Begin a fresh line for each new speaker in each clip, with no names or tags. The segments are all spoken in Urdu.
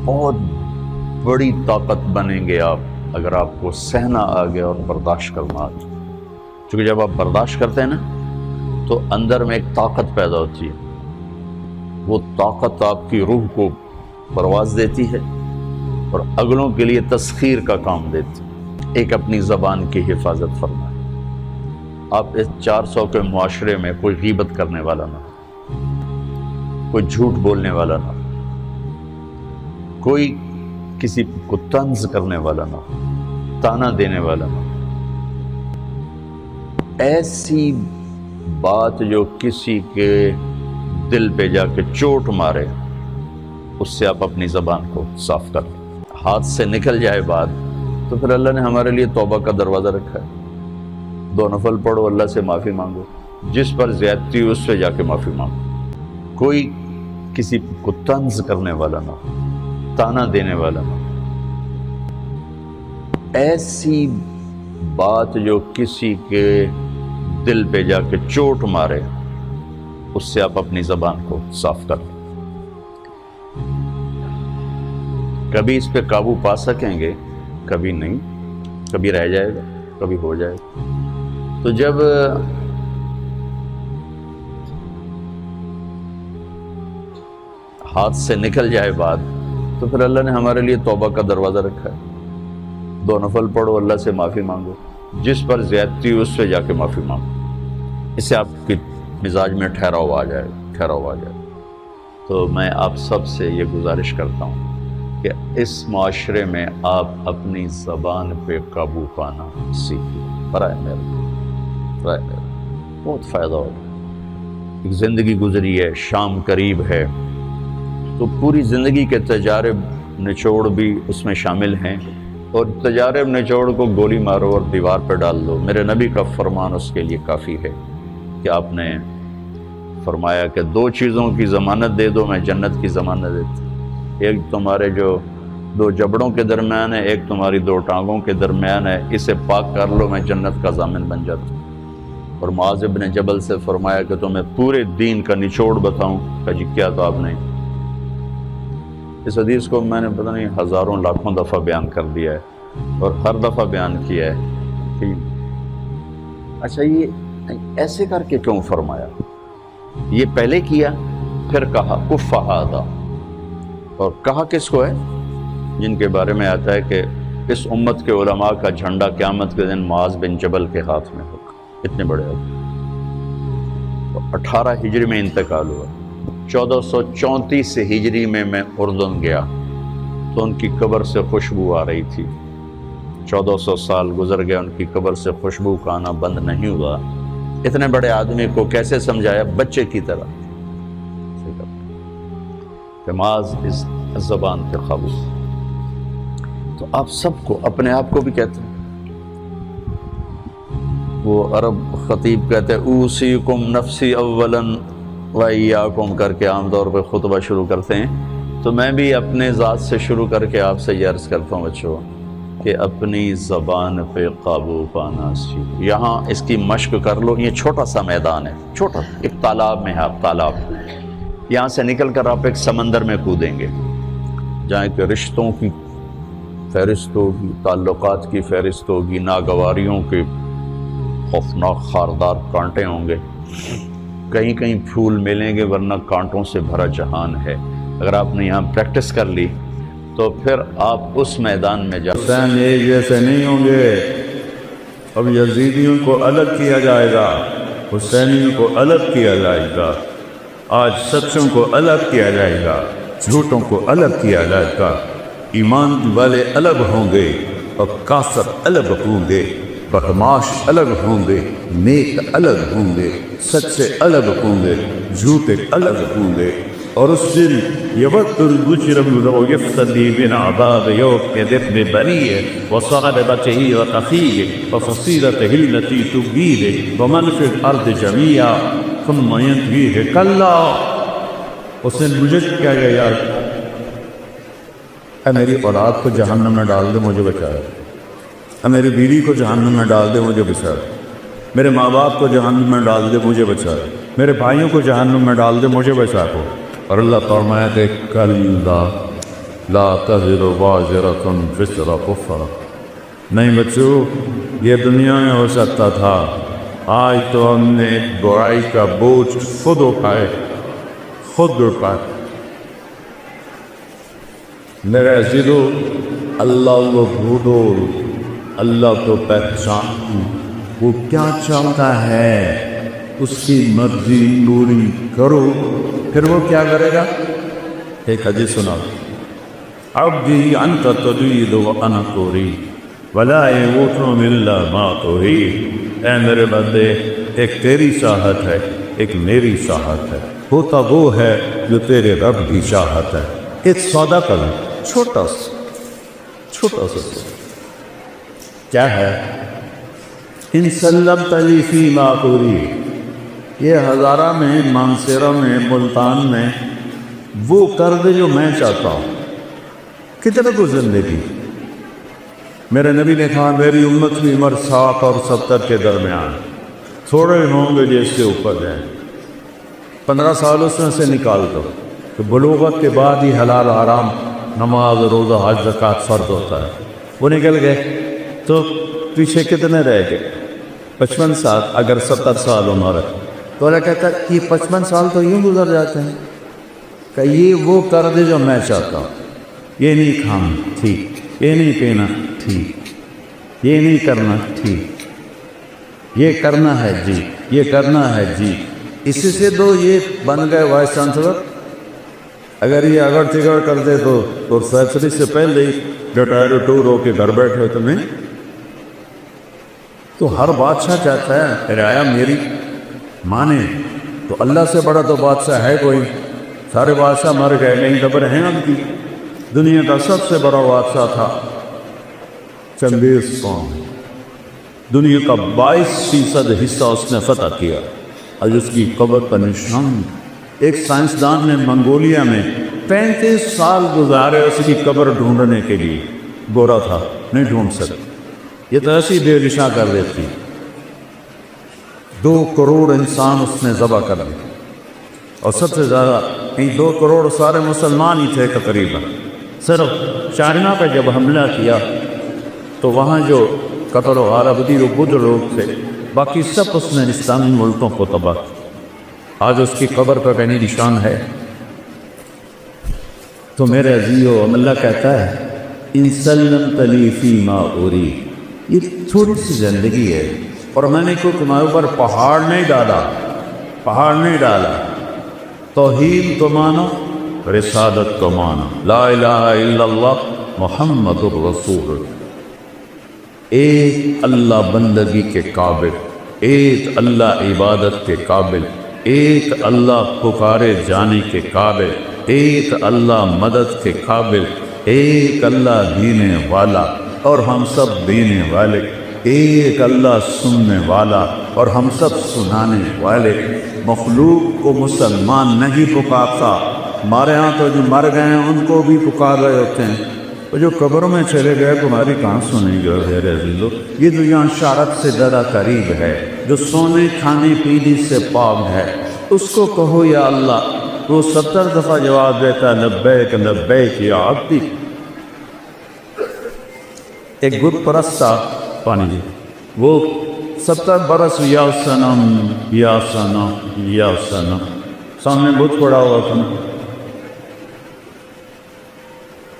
بہت بڑی طاقت بنیں گے آپ اگر آپ کو سہنا آ گیا اور برداشت کرنا آ گیا. چونکہ جب آپ برداشت کرتے ہیں نا تو اندر میں ایک طاقت پیدا ہوتی ہے. وہ طاقت آپ کی روح کو پرواز دیتی ہے اور اگلوں کے لیے تسخیر کا کام دیتی ہے. ایک اپنی زبان کی حفاظت فرمائیں. آپ اس 400 کے معاشرے میں کوئی غیبت کرنے والا نہ ہو، کوئی جھوٹ بولنے والا نہ ہو، کوئی کسی کو طنز کرنے والا نہ ہو، تانا دینے والا نہ ہو. ایسی بات جو کسی کے دل پہ جا کے چوٹ مارے اس سے آپ اپنی زبان کو صاف کر لیں. ہاتھ سے نکل جائے بات تو پھر اللہ نے ہمارے لیے توبہ کا دروازہ رکھا ہے. 2 نفل پڑھو، اللہ سے معافی مانگو، جس پر زیادتی اس سے جا کے معافی مانگو. کوئی کسی کو طنز کرنے والا نہ ہو، تانا دینے والا نہ ہو. ایسی بات جو کسی کے دل پہ جا کے چوٹ مارے اس سے آپ اپنی زبان کو صاف کر لیں. کبھی اس پہ قابو پا سکیں گے، کبھی نہیں، کبھی رہ جائے گا، کبھی ہو جائے گا. تو جب ہاتھ سے نکل جائے بات تو پھر اللہ نے ہمارے لیے توبہ کا دروازہ رکھا ہے. 2 نفل پڑھو، اللہ سے معافی مانگو، جس پر زیادتی اس سے جا کے معافی مانگو. اس سے آپ کی مزاج میں ٹھہراؤ آ جائے گا. تو میں آپ سب سے یہ گزارش کرتا ہوں کہ اس معاشرے میں آپ اپنی زبان پہ قابو پانا سیکھیں. برائے میرا بہت فائدہ ہوگا. ایک زندگی گزری ہے، شام قریب ہے، تو پوری زندگی کے تجارب نچوڑ بھی اس میں شامل ہیں. اور تجارب نچوڑ کو گولی مارو اور دیوار پہ ڈال دو. میرے نبی کا فرمان اس کے لیے کافی ہے کہ آپ نے فرمایا کہ 2 چیزوں کی ضمانت دے دو، میں جنت کی ضمانت دیتا. ایک تمہارے جو 2 جبڑوں کے درمیان ہے، ایک تمہاری 2 ٹانگوں کے درمیان ہے، اسے پاک کر لو، میں جنت کا ضامن بن جاتا ہوں. اور معاذ بن جبل سے فرمایا کہ تمہیں پورے دین کا نچوڑ بتاؤں. کہ جی کیا؟ تو آپ نے اس حدیث کو میں نے پتہ نہیں ہزاروں لاکھوں دفعہ بیان کر دیا ہے اور ہر دفعہ بیان کیا ہے کہ اچھا یہ ایسے کر کے کیوں فرمایا؟ یہ پہلے کیا پھر کہا کف ھذا. اور کہا کس کو ہے؟ جن کے بارے میں آتا ہے کہ اس امت کے علماء کا جھنڈا قیامت کے دن معاذ بن جبل کے ہاتھ میں ہوگا. اتنے بڑے آدمی. 18 ہجری میں انتقال ہوا. 1434 ہجری میں اردن گیا تو ان کی قبر سے خوشبو آ رہی تھی. 1400 سال گزر گئے، ان کی قبر سے خوشبو کا آنا بند نہیں ہوا. اتنے بڑے آدمی کو کیسے سمجھایا؟ بچے کی طرح. معاذ اس زبان پہ قابو. تو آپ سب کو، اپنے آپ کو بھی کہتے ہیں، وہ عرب خطیب کہتے ہیں اوصیکم نفسی اولا و ایاکم کر کے عام طور پہ خطبہ شروع کرتے ہیں. تو میں بھی اپنے ذات سے شروع کر کے آپ سے یہ عرض کرتا ہوں بچوں کہ اپنی زبان پہ قابو پانا سیکھو. یہاں اس کی مشق کر لو. یہ چھوٹا سا میدان ہے، چھوٹا ایک تالاب میں ہے. آپ تالاب، یہاں سے نکل کر آپ ایک سمندر میں کودیں گے جہاں کہ رشتوں کی فہرست ہوگی، تعلقات کی فہرست ہوگی، ناگواریوں کے خوفناک خاردار کانٹے ہوں گے. کہیں کہیں پھول ملیں گے ورنہ کانٹوں سے بھرا جہان ہے. اگر آپ نے یہاں پریکٹس کر لی تو پھر آپ اس میدان میں جا.
حسین ایک جیسے نہیں ہوں گے. اب یزیدیوں کو الگ کیا جائے گا، حسینیوں کو الگ کیا جائے گا. آج سچوں کو الگ کیا جائے گا، جھوٹوں کو الگ کیا جائے گا. ایمان والے الگ ہوں گے اور کافر الگ ہوں گے. بدماش الگ ہوں گے، نیک الگ ہوں گے، سچے الگ ہوں گے، جھوٹے الگ ہوں گے. اور اس دن یود المجرم لو یفتدی من عذاب یوم ابن بریہ وصاحبته وأخیہ وفصیلته التي تؤویہ ومن فی الارض جمیعا ثم ینجیہ کلا. اس نے مجھے کیا گیا یار، اے میری اولاد کو جہنم میں ڈال دے مجھے بچا، اے میری بیوی کو جہنم میں ڈال دے مجھے بچا، میرے ماں باپ کو جہنم میں ڈال دے مجھے بچا، میرے بھائیوں کو جہنم میں ڈال دے مجھے بچا کو. اور اللہ فرمایا کہ کلا لا تزر وازرۃ وزر اخرى. نہیں بچوں، یہ دنیا میں ہو سکتا تھا، آج تو ہم نے برائی کا بوجھ خود اٹھائے، خود اٹھائے. میرے عزیزو، اللہ کو بھولو، اللہ کو پہچانو، وہ کیا چاہتا ہے اس کی مرضی پوری کرو. پھر وہ کیا کرے گا؟ ایک حدیث سنا، عبدی انت تريد وانا اريد ولا يموت الا ما تريد. اے میرے بندے، ایک تیری چاہت ہے، ایک میری چاہت ہے، ہوتا وہ ہے جو تیرے رب کی چاہت ہے. ایک سودا کرو، چھوٹا سا کیا ہے؟ ان سلمت لی فیما اريد. یہ ہزارہ میں، مانسیرہ میں، ملتان میں وہ کر دے جو میں چاہتا ہوں. کتنے کو زندگی؟ میرے نبی نے کہا میری امت کی عمر 60 اور 70 کے درمیان، تھوڑے ہوں گے جس کے اوپر جائیں. 15 سال اس میں سے نکال دو کہ بلوغت کے بعد ہی حلال حرام، نماز، روزہ، حج، زکوٰۃ فرض ہوتا ہے. وہ نکل گئے تو پیچھے کتنے رہ گئے؟ 55 سال. اگر 70 سال عمر ہے تو اللہ کہتا ہے یہ 55 سال تو یوں گزر جاتے ہیں کہ یہ وہ کر دے جو میں چاہتا ہوں. یہ نہیں کھانا ٹھیک، یہ نہیں پینا ٹھیک، یہ نہیں کرنا ٹھیک، یہ کرنا ہے جی، یہ کرنا ہے جی. اسی سے دو یہ بن گئے وائس چانسلر. اگر یہ اگر تگڑ کر دے تو فیصلے سے پہلے ہی ڈٹائر ٹور ہو کے گھر بیٹھے تمہیں. تو ہر بادشاہ چاہتا ہے رعایا میری مانے. تو اللہ سے بڑا تو بادشاہ ہے کوئی؟ سارے بادشاہ مر گئے، نہیں خبر ہیں اب کی. دنیا کا سب سے بڑا بادشاہ تھا چنگیز خان. دنیا کا 22% حصہ اس نے فتح کیا. آج اس کی قبر کا نشان. ایک سائنسدان نے منگولیا میں 35 سال گزارے اس کی قبر ڈھونڈنے کے لیے. گورا تھا، نہیں ڈھونڈ سکے. یہ تو ایسی بے نشاں کر دیتی. 2 کروڑ انسان اس نے ذبح کر دیے، اور سب سے زیادہ 2 کروڑ سارے مسلمان ہی تھے تقریباً. صرف چائنا پہ جب حملہ کیا تو وہاں جو قتل و غارت ہوئی وہ بدھ لوگ تھے، باقی سب اس نے اسلامی ملکوں کو تباہ کیا. آج اس کی قبر پہ کہیں نشان ہے. تو میرے عزیزو، اللہ کہتا ہے ان سلمت لی فیما اريد. یہ تھوڑی سی زندگی ہے، اور میں نے کوئی تمہارے اوپر پہاڑ نہیں ڈالا. توحید کو مانو، رسالت کو مانو، لا الہ الا اللہ محمد الرسول. ایک اللہ بندگی کے قابل، ایک اللہ عبادت کے قابل، ایک اللہ پکارے جانے کے قابل، ایک اللہ مدد کے قابل، ایک اللہ دینے والا اور ہم سب دینے والے، ایک اللہ سننے والا اور ہم سب سنانے والے. مخلوق کو مسلمان نہیں پکارتا. ہمارے ہاں تو جو مر گئے ہیں ان کو بھی پکار رہے ہوتے ہیں، اور جو قبروں میں چلے گئے تمہاری کہاں سنیں گے؟ غیر عزیزو، یہ دنیا شارت سے زیادہ قریب ہے. جو سونے کھانے پینے سے پاک ہے اس کو کہو یا اللہ. وہ 70 دفعہ جواب دیتا ہے لبیک لبیک یا عبدی. ایک بت پرست تھا پانی جی، وہ 70 برس یا صنم یا صنم یا صنم، سامنے بت پڑا ہوا تھا.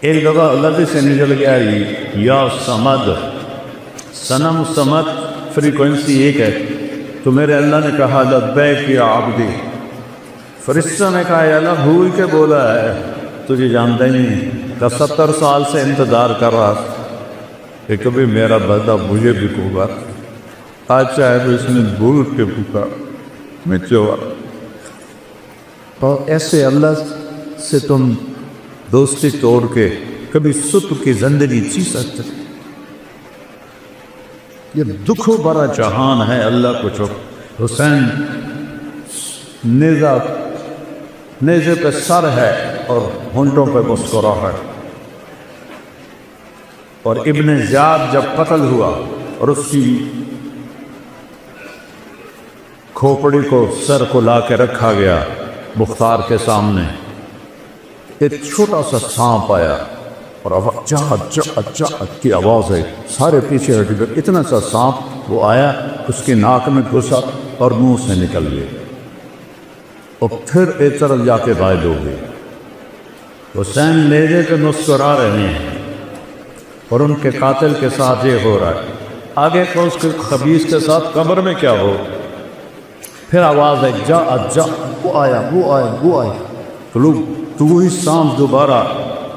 ایک دفعہ اللہ سے نکل گیا یا سمد. صنم سمد فریکوینسی ایک ہے. تو میرے اللہ نے کہا لبیک یا عبدی. فرشتہ نے کہا یا اللہ بھول کے بولا ہے، تجھے جانتا ہی نہیں. کہ 70 سال سے انتظار کر رہا کہ کبھی میرا بندہ مجھے بھی پکار. آج چاہے تو اس نے بھول کے پکار میں چوا. اور ایسے اللہ سے تم دوستی توڑ کے کبھی سکھ کی زندگی جی سکتے؟ یہ دکھوں بڑا جہان ہے. اللہ کو چھوڑ. حسین نیزے پہ سر ہے اور ہونٹوں پہ مسکراہٹ. اور ابن زیاد جب قتل ہوا اور اس کی کھوپڑی کو سر کو لا کے رکھا گیا مختار کے سامنے، ایک چھوٹا سا سانپ آیا اور کی آواز ہے، سارے پیچھے ہٹ گئے، اتنا سا سانپ وہ آیا، اس کی ناک میں گھسا اور منہ سے نکل گیا اور پھر ایک طرف جا کے غائب ہو گئی۔ حسین نیزے پہ مسکرا رہے ہیں اور ان کے قاتل کے ساتھ یہ ہو رہا ہے، آگے تو اس کے خبیث کے ساتھ قبر میں کیا ہو؟ پھر آواز ہے جا وہ آیا تو وہی سانپ دوبارہ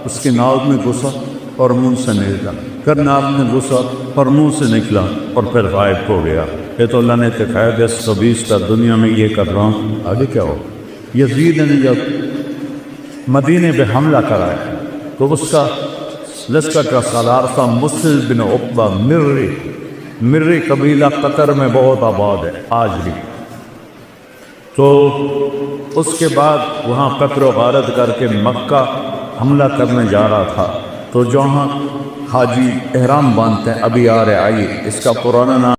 اس کی ناک میں گھسا اور منہ سے نکلا، پھر ناک میں گھسا اور منہ سے نکلا اور پھر غائب ہو گیا۔ یہ تو اللہ نے دکھایا کہ اس خبیث کا دنیا میں یہ کر رہا ہوں، آگے کیا ہو؟ یزید نے جب مدینے پہ حملہ کرایا تو اس کا لشکر کا سالار تھا مسلم بن عقبہ مری قبیلہ قطر میں بہت آباد ہے آج بھی۔ تو اس کے بعد وہاں قتل و غارت کر کے مکہ حملہ کرنے جا رہا تھا، تو جہاں حاجی احرام باندھتے ہیں، ابھی آ رہے آئیے، اس کا پرانا نام